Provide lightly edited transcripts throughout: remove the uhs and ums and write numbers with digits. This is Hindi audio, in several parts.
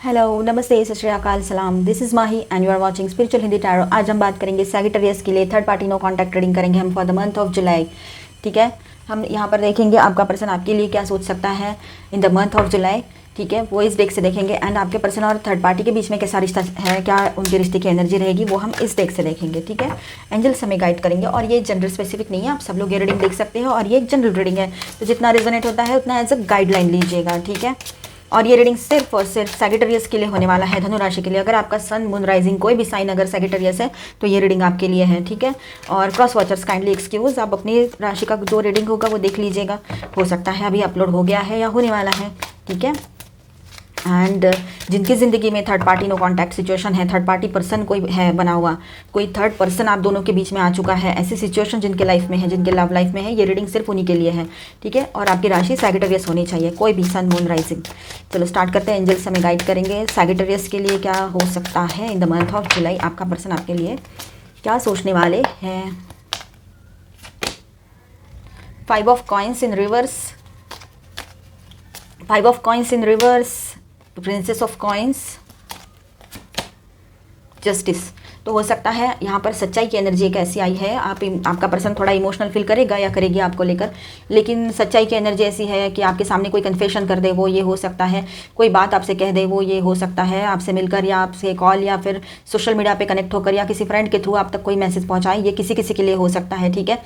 हेलो, नमस्ते, सत श्री अकाल, सलाम। This is Mahi and you are watching spiritual Hindi tarot. आज हम बात करेंगे सैजिटेरियस के लिए third party no contact reading करेंगे हम for the month of July. ठीक है, हम यहाँ पर देखेंगे आपका पर्सन आपके लिए क्या सोच सकता है in the month of July. ठीक है, वो इस डेक से देखेंगे एंड आपके पर्सन और थर्ड पार्टी के बीच में कैसा रिश्ता है, क्या उनके रिश्ते की एनर्जी रहेगी, वो हम इस डेक से देखेंगे। ठीक है, एंजल्स हमें गाइड करेंगे और ये जेंडर स्पेसिफिक नहीं है, आप सब लोग ये रीडिंग देख सकते हो और ये एक जनरल रीडिंग है, तो जितना रेजोनेट होता है उतना एज अ गाइडलाइन लीजिएगा। ठीक है, और ये रीडिंग सिर्फ और सिर्फ सैजिटेरियस के लिए होने वाला है, धनु राशि के लिए। अगर आपका सन, मून, राइजिंग कोई भी साइन अगर सैजिटेरियस है तो ये रीडिंग आपके लिए है। ठीक है, और क्रॉस वॉचर्स काइंडली एक्सक्यूज, आप अपनी राशि का जो रीडिंग होगा वो देख लीजिएगा, हो सकता है अभी अपलोड हो गया है या होने वाला है। ठीक है, एंड जिनकी ज़िंदगी में third party no contact situation है, थर्ड पार्टी पर्सन कोई है बना हुआ, कोई थर्ड पर्सन आप दोनों के बीच में आ चुका है, ऐसी सिचुएशन जिनके लाइफ में है, जिनके लव लाइफ में है, ये रीडिंग सिर्फ उन्हीं के लिए है। ठीक है, और आपकी राशि सैजिटेरियस होनी चाहिए, कोई भी सन, मून, राइजिंग। चलो स्टार्ट करते हैं। एंजल्स हमें गाइड करेंगे सैजिटेरियस के लिए क्या हो सकता है इन द मंथ ऑफ जुलाई, आपका पर्सन आपके लिए क्या सोचने वाले हैं। 5 of coins in reverse, 5 of coins in reverse, princess of coins, justice. तो हो सकता है यहाँ पर सच्चाई की एनर्जी एक ऐसी आई है, आपका पर्सन थोड़ा इमोशनल फील करेगा या करेगी आपको लेकर, लेकिन सच्चाई की एनर्जी ऐसी है कि आपके सामने कोई कन्फेशन कर दे, वो ये हो सकता है, कोई बात आपसे कह दे, वो ये हो सकता है, आपसे मिलकर या आपसे कॉल या फिर सोशल मीडिया पे कनेक्ट होकर या किसी फ्रेंड के थ्रू आप तक कोई मैसेज पहुँचाए, ये किसी किसी के लिए हो सकता है। ठीक है,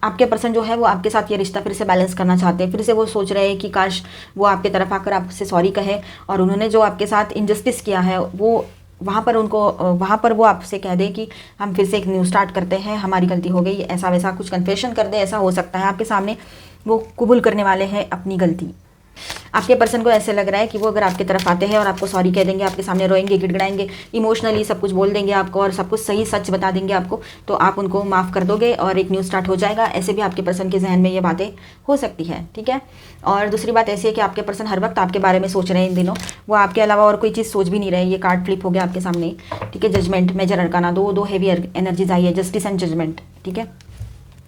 आपके पर्सन जो है वो आपके साथ ये रिश्ता फिर से बैलेंस करना चाहते हैं, फिर से वो सोच रहे हैं कि काश वो आपके तरफ आकर आपसे सॉरी कहे और उन्होंने जो आपके साथ इनजस्टिस किया है वो वहाँ पर वो आपसे कह दे कि हम फिर से एक न्यू स्टार्ट करते हैं, हमारी गलती हो गई, ऐसा वैसा कुछ कन्फेशन कर दे, ऐसा हो सकता है आपके सामने वो कबूल करने वाले हैं अपनी गलती। आपके पर्सन को ऐसे लग रहा है कि वो अगर आपकी तरफ आते हैं और आपको सॉरी कह देंगे, आपके सामने रोएंगे, गिड़गिड़ाएंगे, इमोशनली सब कुछ बोल देंगे आपको और सब कुछ सही सच बता देंगे आपको, तो आप उनको माफ़ कर दोगे और एक न्यू स्टार्ट हो जाएगा। ऐसे भी आपके पर्सन के जहन में ये बातें हो सकती है। ठीक है, और दूसरी बात ऐसी है कि आपके पर्सन हर वक्त आपके बारे में सोच रहे हैं इन दिनों, वो आपके अलावा और कोई चीज़ सोच भी नहीं रहे। ये कार्ड फ्लिप हो गया आपके सामने। ठीक है, जजमेंट, मेजर अरकाना, दो हेवी एनर्जीज आई है, जस्टिस एंड जजमेंट। ठीक है,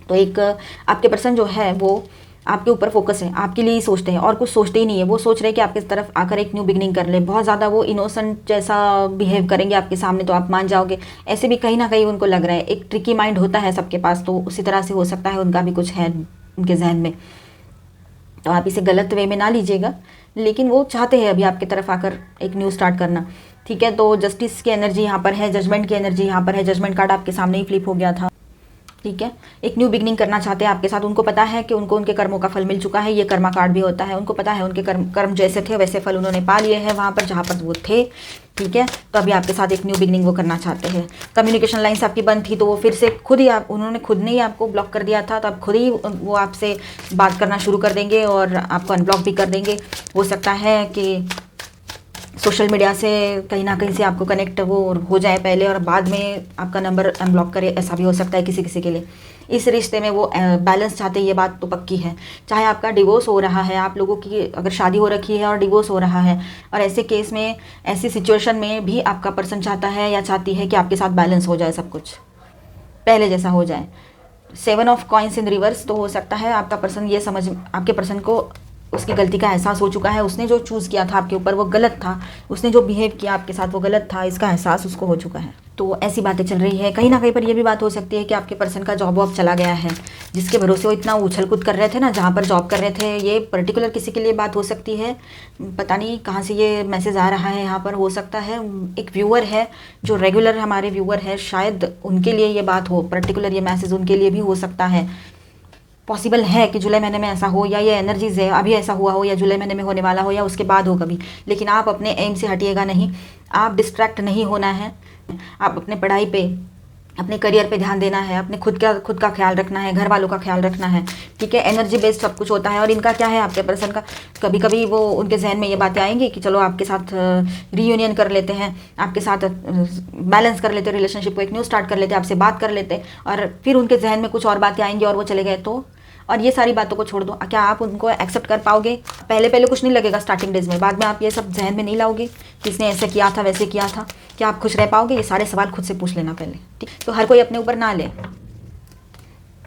तो एक आपके पर्सन जो है वो आपके ऊपर फोकस है, आपके लिए ही सोचते हैं और कुछ सोचते ही नहीं है, वो सोच रहे हैं कि आपकी तरफ आकर एक न्यू बिगनिंग कर ले। बहुत ज़्यादा वो इनोसेंट जैसा बिहेव करेंगे आपके सामने तो आप मान जाओगे, ऐसे भी कहीं ना कहीं उनको लग रहा है। एक ट्रिकी माइंड होता है सबके पास, तो उसी तरह से हो सकता है उनका भी कुछ है उनके जहन में, तो आप इसे गलत वे में ना लीजिएगा, लेकिन वो चाहते हैं अभी आपकी तरफ आकर एक न्यू स्टार्ट करना। ठीक है, तो जस्टिस की एनर्जी यहाँ पर है, जजमेंट की एनर्जी यहाँ पर है, जजमेंट कार्ड आपके सामने ही फ्लिप हो गया था। ठीक है, एक न्यू बिगनिंग करना चाहते हैं आपके साथ। उनको पता है कि उनको उनके कर्मों का फल मिल चुका है, ये कर्मा कार्ड भी होता है, उनको पता है उनके कर्म जैसे थे वैसे फल उन्होंने पा लिए हैं वहाँ पर जहाँ पर वो थे। ठीक है, तो अभी आपके साथ एक न्यू बिगनिंग वो करना चाहते हैं। कम्युनिकेशन लाइन्स आपकी बंद थी तो वो फिर से उन्होंने खुद ने ही आपको ब्लॉक कर दिया था, तो अब खुद ही वो आपसे बात करना शुरू कर देंगे और आपको अनब्लॉक भी कर देंगे। हो सकता है कि सोशल मीडिया से कहीं ना कहीं से आपको कनेक्ट वो हो जाए पहले और बाद में आपका नंबर अनब्लॉक करे, ऐसा भी हो सकता है किसी किसी के लिए। इस रिश्ते में वो बैलेंस चाहते हैं, ये बात तो पक्की है। चाहे आपका डिवोर्स हो रहा है, आप लोगों की अगर शादी हो रखी है और डिवोर्स हो रहा है, और ऐसे केस में, ऐसी सिचुएशन में भी आपका पर्सन चाहता है या चाहती है कि आपके साथ बैलेंस हो जाए, सब कुछ पहले जैसा हो जाए। 7 ऑफ कॉइन्स इन रिवर्स, तो हो सकता है आपका पर्सन ये समझ, आपके पर्सन को उसकी गलती का एहसास हो चुका है, उसने जो चूज़ किया था आपके ऊपर वो गलत था, उसने जो बिहेव किया आपके साथ वो गलत था, इसका एहसास उसको हो चुका है। तो ऐसी बातें चल रही है। कहीं ना कहीं पर ये भी बात हो सकती है कि आपके पर्सन का जॉब वॉब चला गया है, जिसके भरोसे वो इतना उछल कूद कर रहे थे ना, जहाँ पर जॉब कर रहे थे। ये पर्टिकुलर किसी के लिए बात हो सकती है, पता नहीं कहाँ से ये मैसेज आ रहा है। यहाँ पर हो सकता है एक व्यूअर है जो रेगुलर हमारे व्यूअर है, शायद उनके लिए ये बात हो, पर्टिकुलर ये मैसेज उनके लिए भी हो सकता है। पॉसिबल है कि जुलाई महीने में ऐसा हो, या ये एनर्जीज है अभी ऐसा हुआ हो, या जुलाई महीने में होने वाला हो, या उसके बाद हो कभी। लेकिन आप अपने एम से हटिएगा नहीं, आप डिस्ट्रैक्ट नहीं होना है, आप अपने पढ़ाई पे, अपने करियर पे ध्यान देना है, अपने खुद का ख्याल रखना है, घर वालों का ख्याल रखना है। ठीक है, एनर्जी बेस्ड सब कुछ होता है। और इनका क्या है, आपके पर्सन का कभी कभी वो उनके जहन में ये बातें आएंगी कि चलो आपके साथ रीयूनियन कर लेते हैं, आपके साथ बैलेंस कर लेते, रिलेशनशिप को एक न्यू स्टार्ट कर लेते, आपसे बात कर लेते, और फिर उनके जहन में कुछ और बातें आएंगी और वो चले गए तो। और ये सारी बातों को छोड़ दो, क्या आप उनको एक्सेप्ट कर पाओगे? पहले कुछ नहीं लगेगा स्टार्टिंग डेज में, बाद में आप ये सब जहन में नहीं लाओगे, किसने ऐसे किया था वैसे किया था, क्या आप खुश रह पाओगे? ये सारे सवाल खुद से पूछ लेना पहले। ठीक, तो हर कोई अपने ऊपर ना ले।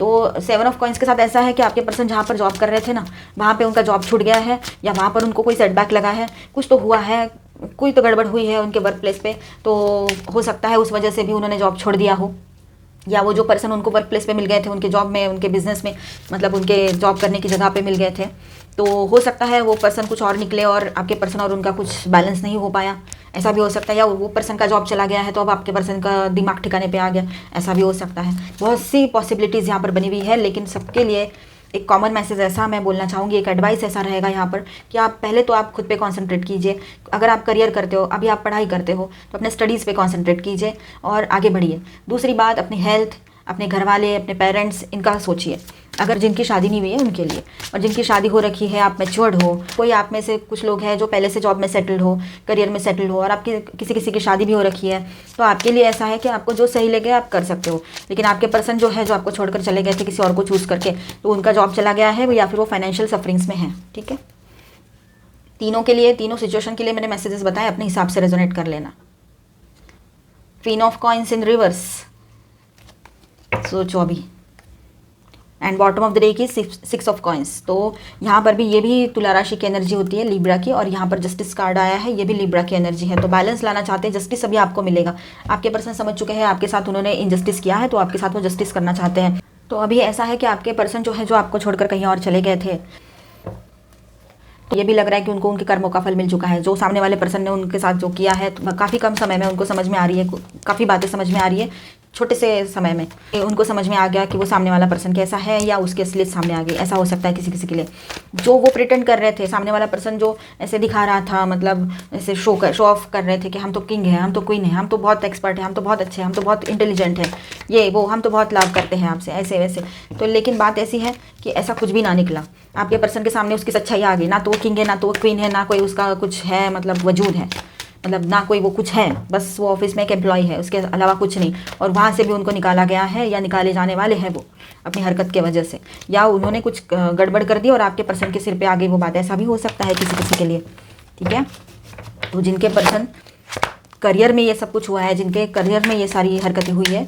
तो 7 ऑफ कॉइंस के साथ ऐसा है कि आपके पर्सन जहाँ पर जॉब कर रहे थे ना, वहाँ पे उनका जॉब छूट गया है, या वहाँ पर उनको कोई सेटबैक लगा है, कुछ तो हुआ है, कोई तो गड़बड़ हुई है उनके वर्क प्लेस पे, तो हो सकता है उस वजह से भी उन्होंने जॉब छोड़ दिया हो, या वो जो पर्सन उनको वर्क प्लेस पे मिल गए थे, उनके जॉब में, उनके बिजनेस में, मतलब उनके जॉब करने की जगह पे मिल गए थे, तो हो सकता है वो पर्सन कुछ और निकले और आपके पर्सन और उनका कुछ बैलेंस नहीं हो पाया, ऐसा भी हो सकता है। या वो पर्सन का जॉब चला गया है तो अब आपके पर्सन का दिमाग ठिकाने पे आ गया, ऐसा भी हो सकता है। बहुत सी पॉसिबिलिटीज़ यहाँ पर बनी हुई है, लेकिन सबके लिए एक कॉमन मैसेज ऐसा मैं बोलना चाहूँगी, एक एडवाइस ऐसा रहेगा यहाँ पर कि आप पहले तो आप खुद पे कंसंट्रेट कीजिए। अगर आप करियर करते हो, अभी आप पढ़ाई करते हो, तो अपने स्टडीज़ पे कंसंट्रेट कीजिए और आगे बढ़िए। दूसरी बात, अपनी हेल्थ, अपने घर वाले, अपने पेरेंट्स, इनका सोचिए। अगर जिनकी शादी नहीं हुई है उनके लिए, और जिनकी शादी हो रखी है, आप मैच्योर्ड हो, कोई आप में से कुछ लोग हैं जो पहले से जॉब में सेटल्ड हो, करियर में सेटल्ड हो, और आपकी किसी किसी की शादी भी हो रखी है, तो आपके लिए ऐसा है कि आपको जो सही लगे आप कर सकते हो। लेकिन आपके पर्सन जो है, जो आपको छोड़कर चले गए थे किसी और को चूज़ करके, तो उनका जॉब चला गया है, या फिर वो फाइनेंशियल सफरिंग्स में है। ठीक है, तीनों के लिए, तीनों सिचुएशन के लिए मैंने मैसेजेस बताए, अपने हिसाब से रेजोनेट कर लेना। Queen of coins in reverse, सोचो अभी, and bottom of the day की 6 ऑफ कॉइंस। तो यहाँ पर भी ये भी तुला राशि की एनर्जी होती है, लिब्रा की, और यहाँ पर जस्टिस कार्ड आया है, ये भी लिब्रा की एनर्जी है। तो बैलेंस लाना चाहते हैं, जस्टिस अभी आपको मिलेगा। आपके पर्सन समझ चुके हैं आपके साथ उन्होंने इनजस्टिस किया है, तो आपके साथ वो जस्टिस करना चाहते हैं। तो अभी ऐसा है कि आपके पर्सन जो है, जो आपको छोड़कर कहीं और चले गए थे, तो ये भी लग रहा है कि उनको उनके कर्मों का फल मिल चुका है। जो सामने वाले पर्सन ने उनके साथ जो किया है, काफ़ी कम समय में उनको समझ में आ रही है, काफ़ी बातें समझ में आ रही है, छोटे से समय में उनको समझ में आ गया कि वो सामने वाला पर्सन कैसा है, या उसकी असलियत सामने आ गई। ऐसा हो सकता है किसी किसी के लिए। जो वो प्रिटेंड कर रहे थे, सामने वाला पर्सन जो ऐसे दिखा रहा था, मतलब ऐसे शो ऑफ कर रहे थे कि हम तो किंग हैं, हम तो क्वीन हैं, हम तो बहुत एक्सपर्ट हैं, हम तो बहुत अच्छे हैं, हम तो बहुत इंटेलिजेंट हैं, ये वो, हम तो बहुत लाभ करते हैं आपसे, ऐसे वैसे। तो लेकिन बात ऐसी है कि ऐसा कुछ भी ना निकला। आपके पर्सन के सामने उसकी सच्चाई आ गई, ना तो वो किंग है, ना तो वो क्वीन है, ना कोई उसका कुछ है, मतलब वजूद है, मतलब ना कोई वो कुछ है, बस वो ऑफिस में एक एम्प्लॉय है, उसके अलावा कुछ नहीं। और वहाँ से भी उनको निकाला गया है, या निकाले जाने वाले हैं वो अपनी हरकत की वजह से, या उन्होंने कुछ गड़बड़ कर दी और आपके पर्सन के सिर पे आ गई वो बात। ऐसा भी हो सकता है किसी किसी के लिए। ठीक है, तो जिनके पर्सन करियर में ये सब कुछ हुआ है, जिनके करियर में ये सारी हरकतें हुई है,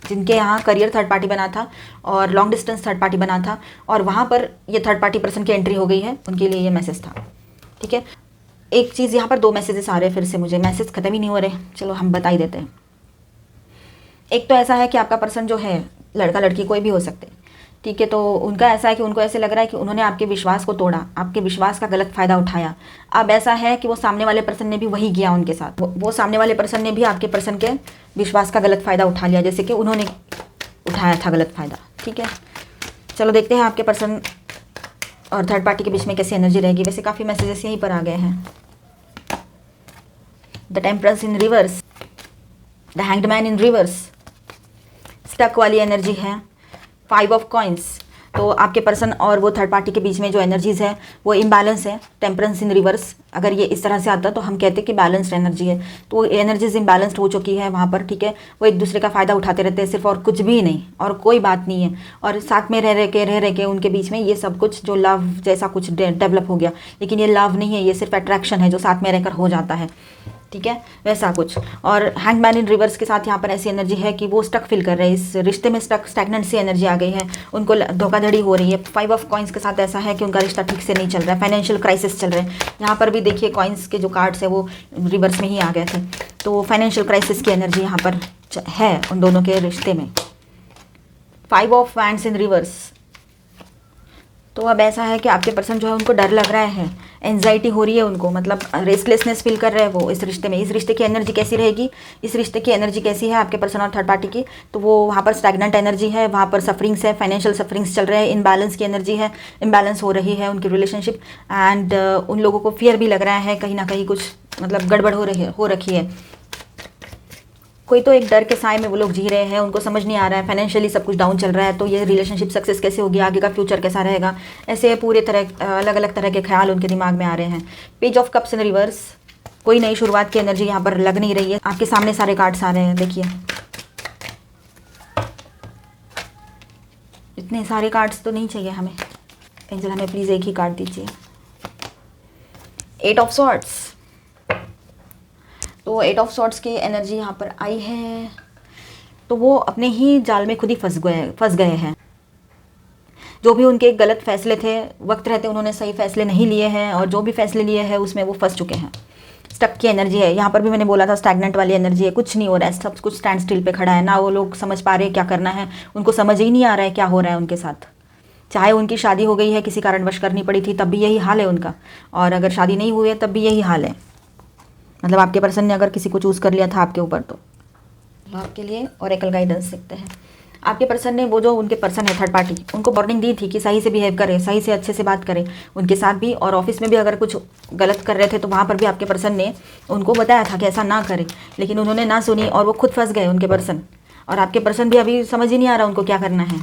जिनके यहाँ करियर थर्ड पार्टी बना था और लॉन्ग डिस्टेंस थर्ड पार्टी बना था, और वहाँ पर ये थर्ड पार्टी पर्सन की एंट्री हो गई है, उनके लिए ये मैसेज था। ठीक है, एक चीज़ यहाँ पर 2 मैसेजेस आ रहे हैं फिर से, मुझे मैसेज ख़त्म ही नहीं हो रहे, चलो हम बता ही देते हैं। एक तो ऐसा है कि आपका पर्सन जो है, लड़का लड़की कोई भी हो सकते हैं, ठीक है, तो उनका ऐसा है कि उनको ऐसे लग रहा है कि उन्होंने आपके विश्वास को तोड़ा, आपके विश्वास का गलत फ़ायदा उठाया। अब ऐसा है कि वो सामने वाले पर्सन ने भी वही किया उनके साथ, वो सामने वाले पर्सन ने भी आपके पर्सन के विश्वास का गलत फ़ायदा उठा लिया, जैसे कि उन्होंने उठाया था गलत फ़ायदा। ठीक है, चलो देखते हैं आपके पर्सन और थर्ड पार्टी के बीच में कैसी एनर्जी रहेगी। वैसे काफ़ी मैसेजेस यहीं पर आ गए हैं। The temperance in reverse, the hanged man in reverse, stuck वाली एनर्जी है, 5 ऑफ कॉइंस। तो आपके पर्सन और वो थर्ड पार्टी के बीच में जो एनर्जीज है वो इम्बैलेंस है। टेम्परेंस इन रिवर्स, अगर ये इस तरह से आता तो हम कहते कि बैलेंस्ड एनर्जी है, तो वो एनर्जीज इम्बैलेंस्ड हो चुकी है वहाँ पर। ठीक है, वो एक दूसरे का फ़ायदा उठाते रहते हैं सिर्फ, और कुछ भी नहीं, और कोई बात नहीं है। और साथ में रह रह के उनके बीच में ये सब कुछ जो लव जैसा कुछ डेवलप हो गया, लेकिन ये लव नहीं है, ये सिर्फ अट्रैक्शन है जो साथ में रहकर हो जाता है। ठीक है, वैसा कुछ। और हैंगमैन इन रिवर्स के साथ यहाँ पर ऐसी एनर्जी है कि वो स्टक फील कर रहे हैं, इस रिश्ते में स्टैग्नेंट सी एनर्जी आ गई है, उनको धोखाधड़ी हो रही है। 5 ऑफ कॉइंस के साथ ऐसा है कि उनका रिश्ता ठीक से नहीं चल रहा है, फाइनेंशियल क्राइसिस चल रहे हैं। यहाँ पर भी देखिए कॉइन्स के जो कार्ड्स है वो रिवर्स में ही आ गए थे, तो फाइनेंशियल क्राइसिस की एनर्जी यहाँ पर है उन दोनों के रिश्ते में। 5 ऑफ वैंड्स इन रिवर्स, तो अब ऐसा है कि आपके पर्सन जो है उनको डर लग रहा है, एंजाइटी हो रही है उनको, मतलब रेस्टलेसनेस फील कर रहे हैं वो इस रिश्ते में। इस रिश्ते की एनर्जी कैसी रहेगी, इस रिश्ते की एनर्जी कैसी है आपके पर्सन और थर्ड पार्टी की, तो वो वहाँ पर स्टैग्नेंट एनर्जी है, वहाँ पर सफरिंग्स है, फाइनेंशियल सफरिंग्स चल रहे हैं, इम्बैलेंस की एनर्जी है, इम्बैलेंस हो रही है उनकी रिलेशनशिप। एंड उन लोगों को फियर भी लग रहा है कहीं ना कहीं कुछ मतलब गड़बड़ हो रखी है। कोई तो एक डर के साए में वो लोग जी रहे हैं, उनको समझ नहीं आ रहा है, फाइनेंशियली सब कुछ डाउन चल रहा है, तो ये रिलेशनशिप सक्सेस कैसे होगी, आगे का फ्यूचर कैसा रहेगा, ऐसे पूरे तरह अलग अलग तरह के ख्याल उनके दिमाग में आ रहे हैं। Page of cups in reverse, कोई नई शुरुआत की एनर्जी यहाँ पर लग नहीं रही है। आपके सामने सारे कार्ड्स आ रहे हैं, देखिए इतने सारे कार्ड्स तो नहीं चाहिए हमें, एंजल हमें प्लीज़ एक ही कार्ड दीजिए। 8 ऑफ सॉर्ड्स, तो 8 ऑफ सॉर्ड्स की एनर्जी यहाँ पर आई है, तो वो अपने ही जाल में खुद ही फंस गए हैं। जो भी उनके गलत फैसले थे, वक्त रहते उन्होंने सही फैसले नहीं लिए हैं, और जो भी फैसले लिए हैं उसमें वो फंस चुके हैं। स्टक की एनर्जी है यहाँ पर भी, मैंने बोला था स्टैग्नेंट वाली एनर्जी है, कुछ नहीं हो रहा है, सब कुछ स्टैंड स्टिल पे खड़ा है ना। वो लोग समझ पा रहे हैं क्या करना है, उनको समझ ही नहीं आ रहा है क्या हो रहा है उनके साथ। चाहे उनकी शादी हो गई है, किसी कारणवश करनी पड़ी थी, तब भी यही हाल है उनका, और अगर शादी नहीं हुई है तब भी यही हाल है। मतलब आपके पर्सन ने अगर किसी को चूज़ कर लिया था आपके ऊपर, तो आपके लिए ओरेकल गाइडेंस देखते हैं। आपके पर्सन ने, वो जो उनके पर्सन है थर्ड पार्टी, उनको वार्निंग दी थी कि सही से बिहेव करें, सही से अच्छे से बात करें उनके साथ भी, और ऑफिस में भी अगर कुछ गलत कर रहे थे तो वहाँ पर भी आपके पर्सन ने उनको बताया था कि ऐसा ना करें, लेकिन उन्होंने ना सुनी और वो खुद फंस गए उनके पर्सन। और आपके पर्सन भी अभी समझ ही नहीं आ रहा उनको क्या करना है।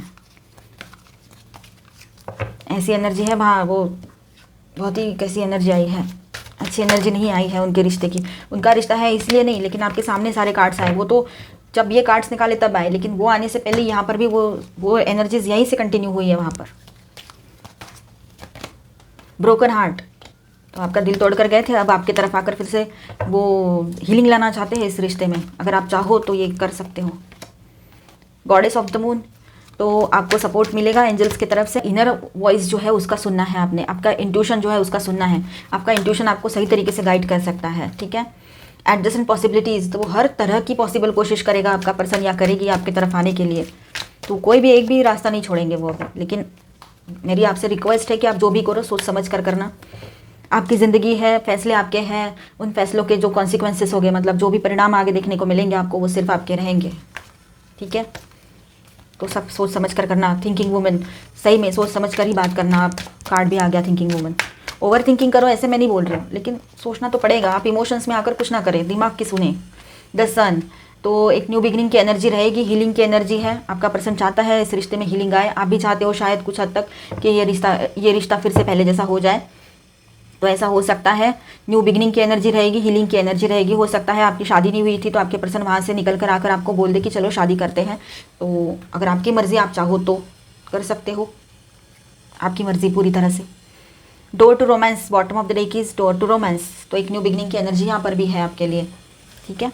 ऐसी एनर्जी है वहाँ, वो बहुत ही कैसी एनर्जी आई है, अच्छी एनर्जी नहीं आई है उनके रिश्ते की। उनका रिश्ता है इसलिए नहीं, लेकिन आपके सामने सारे कार्ड्स आए, वो तो जब ये कार्ड्स निकाले तब आए, लेकिन वो आने से पहले यहाँ पर भी वो एनर्जीज यहीं से कंटिन्यू हुई है वहाँ पर। ब्रोकन हार्ट, तो आपका दिल तोड़ कर गए थे, अब आपके तरफ आकर फिर से वो हीलिंग लाना चाहते हैं इस रिश्ते में। अगर आप चाहो तो ये कर सकते हो। गॉडेस ऑफ द मून, तो आपको सपोर्ट मिलेगा एंजल्स की तरफ से। इनर वॉइस जो है उसका सुनना है आपने, आपका इंट्यूशन जो है उसका सुनना है। आपका इंट्यूशन आपको सही तरीके से गाइड कर सकता है, ठीक है। एडजस्टेंट पॉसिबिलिटीज़, तो वो हर तरह की पॉसिबल कोशिश करेगा आपका पर्सन या करेगी आपकी तरफ आने के लिए, तो कोई भी एक भी रास्ता नहीं छोड़ेंगे वो अभी। लेकिन मेरी आपसे रिक्वेस्ट है कि आप जो भी करो सोच समझ कर करना। आपकी ज़िंदगी है, फैसले आपके हैं, उन फैसलों के जो कॉन्सिक्वेंसेस हो गए, मतलब जो भी परिणाम आगे देखने को मिलेंगे आपको, वो सिर्फ आपके रहेंगे, ठीक है। तो सब सोच समझ कर करना। थिंकिंग वुमन, सही में सोच समझ कर ही बात करना। आप कार्ड भी आ गया थिंकिंग वुमन। ओवर थिंकिंग करो ऐसे मैं नहीं बोल रही हूँ, लेकिन सोचना तो पड़ेगा। आप इमोशंस में आकर कुछ ना करें, दिमाग की सुने। द सन, तो एक न्यू बिगिनिंग की एनर्जी रहेगी, हीलिंग की एनर्जी है। आपका पर्सन चाहता है इस रिश्ते में हीलिंग आए, आप भी चाहते हो शायद कुछ हद तक कि ये रिश्ता फिर से पहले जैसा हो जाए, तो ऐसा हो सकता है। न्यू बिगिनिंग की एनर्जी रहेगी, हीलिंग की एनर्जी रहेगी। हो सकता है आपकी शादी नहीं हुई थी तो आपके पर्सन वहाँ से निकल कर आकर आपको बोल दे कि चलो शादी करते हैं, तो अगर आपकी मर्ज़ी, आप चाहो तो कर सकते हो, आपकी मर्ज़ी पूरी तरह से। Door to romance, bottom of the deck is door to romance, तो एक न्यू बिगिनिंग की एनर्जी यहाँ पर भी है आपके लिए, ठीक है।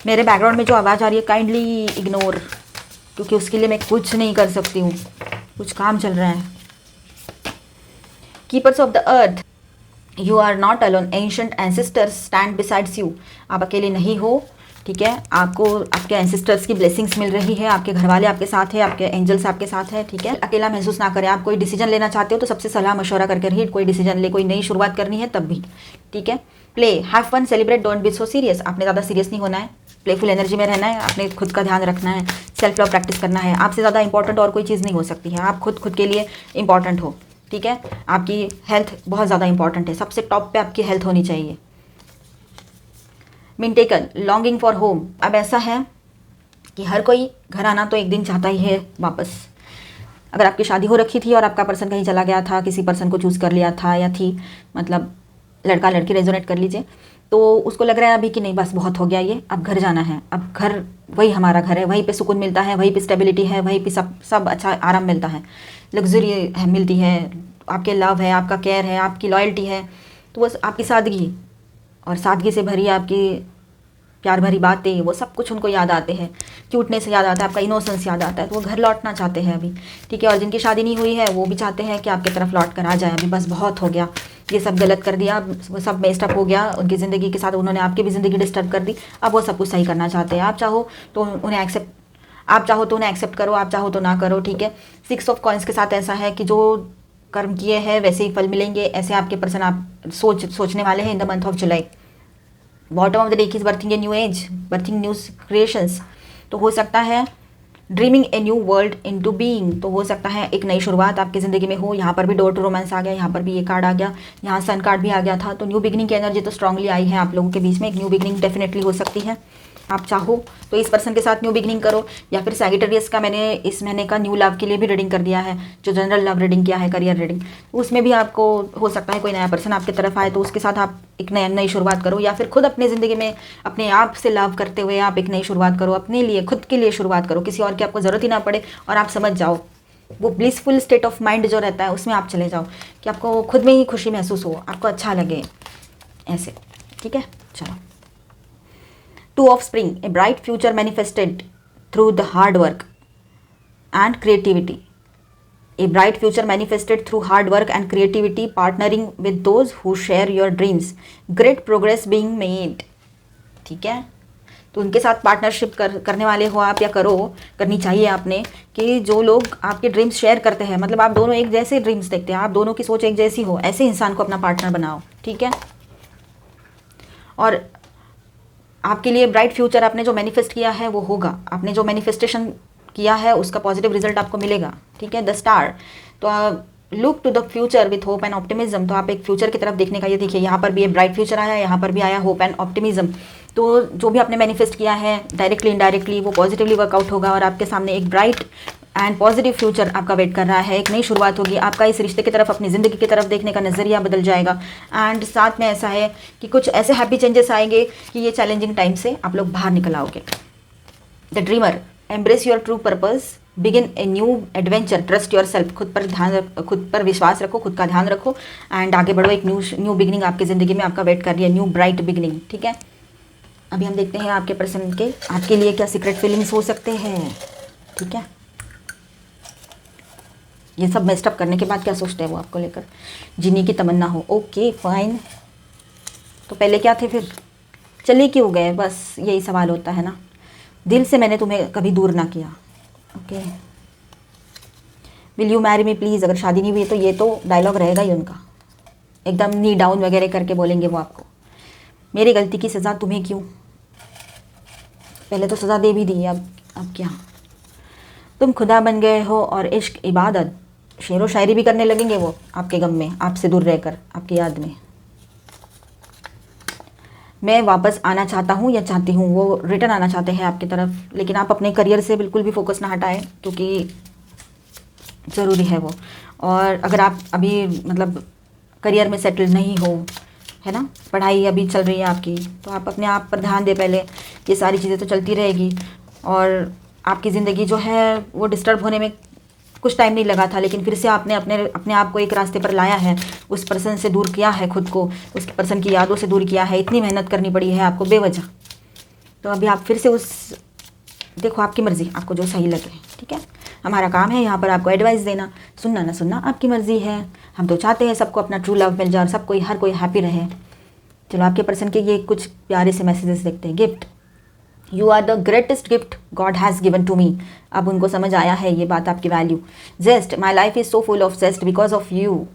मेरे बैकग्राउंड में जो आवाज़ आ रही है काइंडली इग्नोर, क्योंकि उसके लिए मैं कुछ नहीं कर सकती हूँ, कुछ काम चल रहा है। Keepers of the earth, you are not alone, ancient ancestors stand besides you, आप अकेले नहीं हो, ठीक है। आपको आपके एंसेस्टर्स की ब्लेसिंग्स मिल रही है, आपके घर वाले आपके साथ है, आपके एंजल्स आपके साथ है, ठीक है। अकेला महसूस ना करें। आप कोई डिसीजन लेना चाहते हो तो सबसे सलाह मशवरा करके ही कोई डिसीजन ले, कोई नई शुरुआत करनी है तब भी, ठीक है। Play, have fun, celebrate, don't be so serious, आपने ज़्यादा सीरियस नहीं होना है, प्लेफुल एनर्जी में रहना है, आपने खुद का ध्यान रखना है, सेल्फ लव प्रैक्टिस करना है। आपसे ज़्यादा इंपॉर्टेंट और कोई चीज़ नहीं हो सकती है, आप खुद के लिए इंपॉर्टेंट हो, ठीक है। आपकी हेल्थ बहुत ज़्यादा इंपॉर्टेंट है, सबसे टॉप पे आपकी हेल्थ होनी चाहिए। मिंटेकल, लॉन्गिंग फॉर होम, अब ऐसा है कि हर कोई घर आना तो एक दिन चाहता ही है वापस। अगर आपकी शादी हो रखी थी और आपका पर्सन कहीं चला गया था, किसी पर्सन को चूज़ कर लिया था या थी, मतलब लड़का लड़की रेजोनेट कर लीजिए, तो उसको लग रहा है अभी कि नहीं बस बहुत हो गया ये, अब घर जाना है, अब घर वही हमारा घर है, वहीं पे सुकून मिलता है, वहीं पे स्टेबिलिटी है, वहीं पे सब अच्छा आराम मिलता है, लग्जरी है मिलती है, आपके लव है, आपका केयर है, आपकी लॉयल्टी है, तो बस आपकी सादगी और सादगी से भरी आपकी प्यार भरी बातें, वो सब कुछ उनको याद आते हैं, क्यूटनेस याद आता है, आपका इनोसेंस याद आता है, तो वो घर लौटना चाहते हैं अभी, ठीक है। और जिनकी शादी नहीं हुई है वो भी चाहते हैं कि आपकी तरफ लौट कर आ जाए, अभी बस बहुत हो गया, ये सब गलत कर दिया, वो सब मेस्टअप हो गया उनकी ज़िंदगी के साथ, उन्होंने आपकी भी ज़िंदगी डिस्टर्ब कर दी, अब वो सब कुछ सही करना चाहते हैं। आप चाहो तो उन्हें एक्सेप्ट करो, आप चाहो तो ना करो, ठीक है। 6 ऑफ कॉइंस के साथ ऐसा है कि जो कर्म किए हैं वैसे ही फल मिलेंगे, ऐसे आपके पर्सन आप सोचने वाले हैं in the month of July. Bottom of the deck is berthing a new age, berthing new creations, तो हो सकता है dreaming a new world into being, तो हो सकता है एक नई शुरुआत आपकी ज़िंदगी में हो। यहाँ पर भी डोर टू रोमांस आ गया, यहाँ पर भी ये कार्ड आ गया, यहाँ सन कार्ड भी आ गया था, तो न्यू बिगनिंग की एनर्जी तो स्ट्रांगली आई है आप लोगों के बीच में। एक न्यू बिगनिंग डेफिनेटली हो सकती है, आप चाहो तो इस पर्सन के साथ न्यू बिगनिंग करो, या फिर सैजिटेरियस का मैंने इस महीने का न्यू लव के लिए भी रीडिंग कर दिया है, जो जनरल लव रीडिंग किया है, करियर रीडिंग, उसमें भी आपको हो सकता है कोई नया पर्सन आपकी तरफ आए, तो उसके साथ आप एक नई शुरुआत करो, या फिर खुद अपने ज़िंदगी में अपने आप से लव करते हुए आप एक नई शुरुआत करो, अपने लिए खुद के लिए शुरुआत करो, किसी और की आपको ज़रूरत ही ना पड़े, और आप समझ जाओ वो ब्लिसफुल स्टेट ऑफ माइंड जो रहता है उसमें आप चले जाओ कि आपको खुद में ही खुशी महसूस हो, आपको अच्छा लगे ऐसे, ठीक है। चलो, 2 of spring, a bright future manifested through the hard work and creativity. A bright future manifested through hard work and creativity, partnering with those who share your dreams, great progress being made. ठीक है, तो उनके साथ पार्टनरशिप करने वाले हो आप, या करनी चाहिए आपने, कि जो लोग आपके ड्रीम्स शेयर करते हैं, मतलब आप दोनों एक जैसे ड्रीम्स देखते हैं, आप दोनों की सोच एक जैसी हो, ऐसे इंसान को अपना पार्टनर बनाओ। ठीक है, और आपके लिए ब्राइट फ्यूचर आपने जो मैनिफेस्ट किया है वो होगा, आपने जो मैनिफेस्टेशन किया है उसका पॉजिटिव रिजल्ट आपको मिलेगा। ठीक है, द स्टार, तो look to the future with hope and optimism, तो आप एक फ्यूचर की तरफ देखने का, ये देखिए यहाँ पर भी ये ब्राइट फ्यूचर आया, यहाँ पर भी आया होप एंड ऑप्टिमिज्म। तो जो भी आपने मैनिफेस्ट किया है डायरेक्टली इनडायरेक्टली वो पॉजिटिवली वर्कआउट होगा, और आपके सामने एक ब्राइट एंड पॉजिटिव फ्यूचर आपका वेट कर रहा है, एक नई शुरुआत होगी, आपका इस रिश्ते की तरफ, अपनी ज़िंदगी की तरफ देखने का नज़रिया बदल जाएगा। एंड साथ में ऐसा है कि कुछ ऐसे हैप्पी चेंजेस आएंगे कि ये चैलेंजिंग टाइम से आप लोग बाहर निकल आओगे। The dreamer, embrace your true purpose, begin a new adventure, trust your self, खुद पर विश्वास रखो, खुद का ध्यान रखो एंड आगे बढ़ो। एक न्यू बिगिनिंग आपकी ज़िंदगी में आपका वेट कर रही है, न्यू ब्राइट बिगिनिंग। ठीक है, अभी हम देखते हैं आपके पर्सन के आपके लिए क्या सीक्रेट फीलिंग्स हो सकते हैं। ठीक है, ये सब मेस्टअप करने के बाद क्या सोचते हैं वो आपको लेकर, जीने की तमन्ना हो। ओके फाइन, तो पहले क्या थे फिर चले क्यों गए, बस यही सवाल होता है ना। दिल से मैंने तुम्हें कभी दूर ना किया। Okay, will you marry me please, अगर शादी नहीं हुई तो ये तो डायलॉग रहेगा ही उनका, एकदम नी डाउन वगैरह करके बोलेंगे वो आपको। मेरी गलती की सज़ा तुम्हें क्यों, पहले तो सज़ा दे भी दी, अब क्या। तुम खुदा बन गए हो और इश्क इबादत, शेरो शायरी भी करने लगेंगे वो आपके गम में, आपसे दूर रहकर, आपकी याद में। मैं वापस आना चाहता हूँ या चाहती हूँ, वो रिटर्न आना चाहते हैं आपकी तरफ, लेकिन आप अपने करियर से बिल्कुल भी फोकस ना हटाएं क्योंकि ज़रूरी है वो। और अगर आप अभी मतलब करियर में सेटल नहीं हो, है ना, पढ़ाई अभी चल रही है आपकी, तो आप अपने आप पर ध्यान दें पहले। ये सारी चीज़ें तो चलती रहेगी, और आपकी ज़िंदगी जो है वो डिस्टर्ब होने में कुछ टाइम नहीं लगा था, लेकिन फिर से आपने अपने आप को एक रास्ते पर लाया है, उस पर्सन से दूर किया है खुद को, उस पर्सन की यादों से दूर किया है, इतनी मेहनत करनी पड़ी है आपको बेवजह। तो अभी आप फिर से देखो आपकी मर्ज़ी, आपको जो सही लगे। ठीक है, हमारा काम है यहाँ पर आपको एडवाइस देना, सुनना ना सुनना आपकी मर्ज़ी है। हम तो चाहते हैं सबको अपना ट्रू लव मिल जाए और हर कोई हैप्पी रहे। चलो आपके पर्सन के ये कुछ प्यारे से मैसेजेस देखते हैं। Gift, you are the greatest gift God has given to me, अब उनको समझ आया है ये बात, आपकी value. Zest, my life is so full of zest because of you.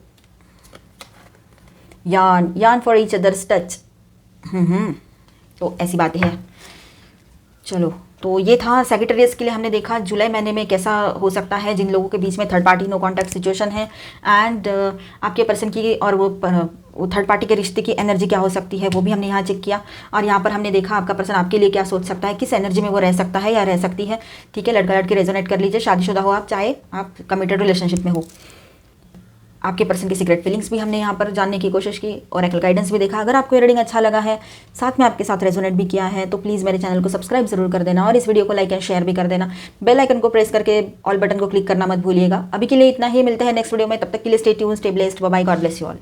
Yearn for each other's touch, तो ऐसी बातें हैं। चलो, तो ये था सेक्रेटरीज के लिए हमने देखा जुलाई महीने में कैसा हो सकता है जिन लोगों के बीच में third party no contact situation है, एंड आपके पर्सन की और वो थर्ड पार्टी के रिश्ते की एनर्जी क्या हो सकती है वो भी हमने यहाँ चेक किया। और यहाँ पर हमने देखा आपका पर्सन आपके लिए क्या सोच सकता है, किस एनर्जी में वो रह सकता है या रह सकती है। ठीक है, लड़का लड़की रेजोनेट कर लीजिए, शादीशुदा हो आप, चाहे आप कमिटेड रिलेशनशिप में हो। आपके पर्सन की सीक्रेट फीलिंग्स भी हमने यहाँ पर जानने की कोशिश की, और एकल गाइडेंस भी देखा। अगर आपको रीडिंग अच्छा लगा है, साथ में आपके साथ रेजोनेट भी किया है, तो प्लीज़ मेरे चैनल को सब्सक्राइब जरूर कर देना, और इस वीडियो को लाइक एंड शेयर भी कर देना। बेल आइकन को प्रेस करके ऑल बटन को क्लिक करना मत भूलिएगा। अभी के लिए इतना ही, मिलते हैं नेक्स्ट वीडियो में, तब तक के लिए stay tuned, stay blessed, bye bye, God bless you all.